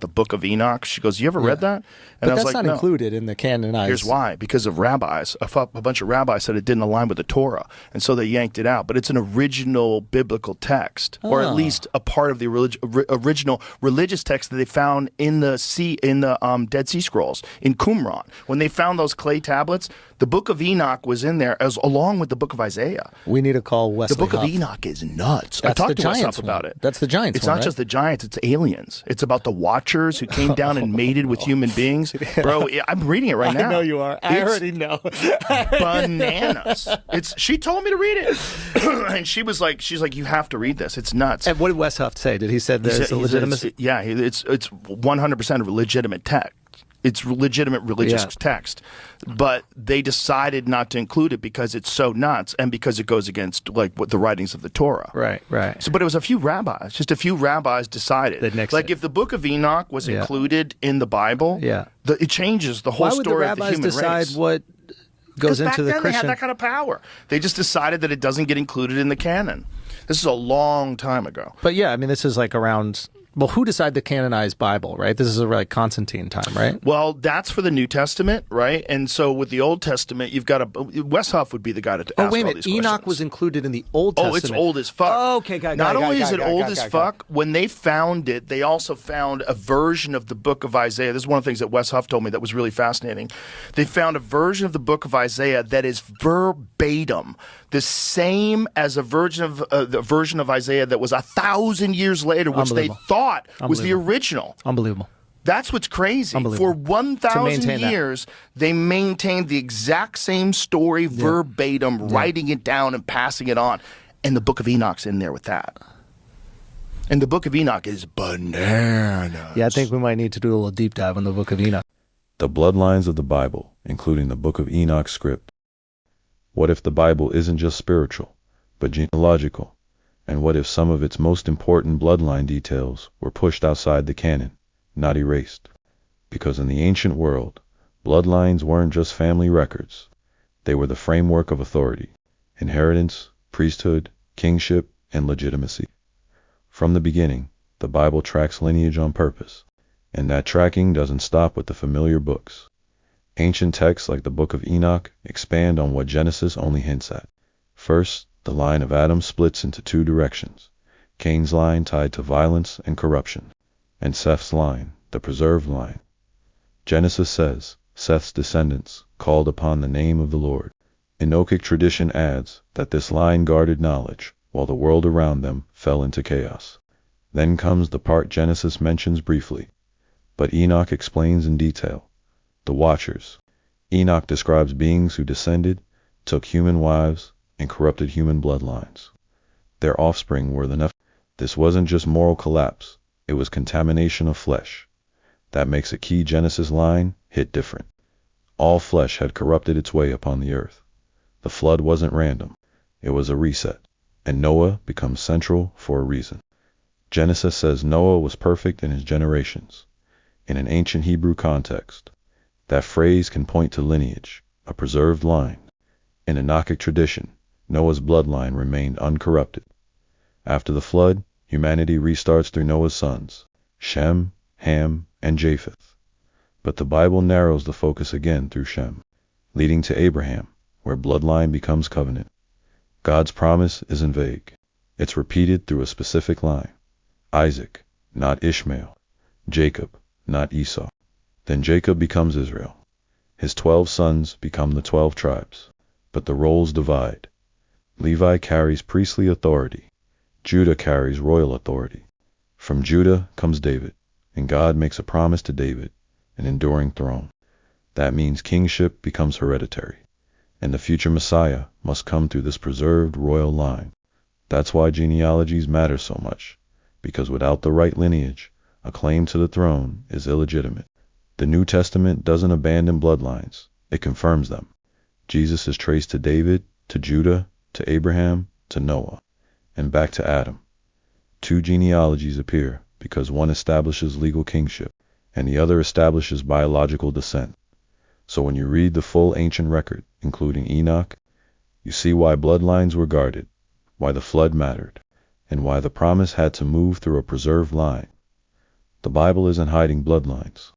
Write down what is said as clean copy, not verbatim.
the Book of Enoch. She goes, "You ever read that?" And But I was that's like, not "No." included in the canonized. Here's why: because of rabbis. A bunch of rabbis said it didn't align with the Torah, and so they yanked it out. But it's an original biblical text, or at least a part of the original religious text that they found in the Dead Sea Scrolls in Qumran. When they found those clay tablets, the Book of Enoch was in there along with the Book of Isaiah. We need to call Wesley The Book of Huff. Enoch is nuts. That's I talked the to Wes Giants Huff about one. it. That's the Giants It's one, not right? just the Giants; it's aliens. It's about the Watchers who came down and mated with human beings. Bro, I'm reading it right now. I know you are. I already know. Bananas. She told me to read it, and she's like, "You have to read this. It's nuts." And what did Wes Huff say? Did he say there's a legitimacy? It's 100% a legitimate text. It's legitimate religious text, but they decided not to include it because it's so nuts and because it goes against what the writings of the Torah. Right. So, but it was a few rabbis. Just a few rabbis decided. If the Book of Enoch was included in the Bible, it changes the whole story of the human race. Why would the rabbis decide what goes into the Christian? They had that kind of power. They just decided that it doesn't get included in the canon. This is a long time ago. But yeah, I mean, this is like around. Well, who decided to canonize Bible, right? This is like Constantine time, right? Well, that's for the New Testament, right? And so with the Old Testament, you've got Wes Huff would be the guy to ask all these questions. Oh, wait a minute. Enoch was included in the Old Testament. Oh, it's old as fuck. Oh, okay. Not only is it old as fuck, when they found it, they also found a version of the Book of Isaiah. This is one of the things that Wes Huff told me that was really fascinating. They found a version of the Book of Isaiah that is verbatim the same as the version of Isaiah that was 1,000 years later, which they thought was the original. Unbelievable. That's what's crazy. For 1,000 years, they maintained the exact same story verbatim, writing it down and passing it on. And the Book of Enoch's in there with that. And the Book of Enoch is bananas. Yeah, I think we might need to do a little deep dive on the Book of Enoch. The bloodlines of the Bible, including the Book of Enoch script. What if the Bible isn't just spiritual, but genealogical? And what if some of its most important bloodline details were pushed outside the canon, not erased? Because in the ancient world, bloodlines weren't just family records. They were the framework of authority, inheritance, priesthood, kingship, and legitimacy. From the beginning, the Bible tracks lineage on purpose, and that tracking doesn't stop with the familiar books. Ancient texts like the Book of Enoch expand on what Genesis only hints at. First, the line of Adam splits into two directions: Cain's line tied to violence and corruption, and Seth's line, the preserved line. Genesis says, Seth's descendants called upon the name of the Lord. Enochic tradition adds that this line guarded knowledge, while the world around them fell into chaos. Then comes the part Genesis mentions briefly, but Enoch explains in detail. The Watchers. Enoch describes beings who descended, took human wives, and corrupted human bloodlines. Their offspring were the Nephilim. This wasn't just moral collapse, it was contamination of flesh. That makes a key Genesis line hit different. All flesh had corrupted its way upon the earth. The flood wasn't random, it was a reset, and Noah becomes central for a reason. Genesis says Noah was perfect in his generations. In an ancient Hebrew context, that phrase can point to lineage, a preserved line. In Enochic tradition, Noah's bloodline remained uncorrupted. After the flood, humanity restarts through Noah's sons, Shem, Ham, and Japheth. But the Bible narrows the focus again through Shem, leading to Abraham, where bloodline becomes covenant. God's promise isn't vague. It's repeated through a specific line. Isaac, not Ishmael. Jacob, not Esau. Then Jacob becomes Israel. His 12 sons become the 12 tribes, but the roles divide. Levi carries priestly authority. Judah carries royal authority. From Judah comes David, and God makes a promise to David, an enduring throne. That means kingship becomes hereditary, and the future Messiah must come through this preserved royal line. That's why genealogies matter so much, because without the right lineage, a claim to the throne is illegitimate. The New Testament doesn't abandon bloodlines, it confirms them. Jesus is traced to David, to Judah, to Abraham, to Noah, and back to Adam. Two genealogies appear because one establishes legal kingship, and the other establishes biological descent. So when you read the full ancient record, including Enoch, you see why bloodlines were guarded, why the flood mattered, and why the promise had to move through a preserved line. The Bible isn't hiding bloodlines.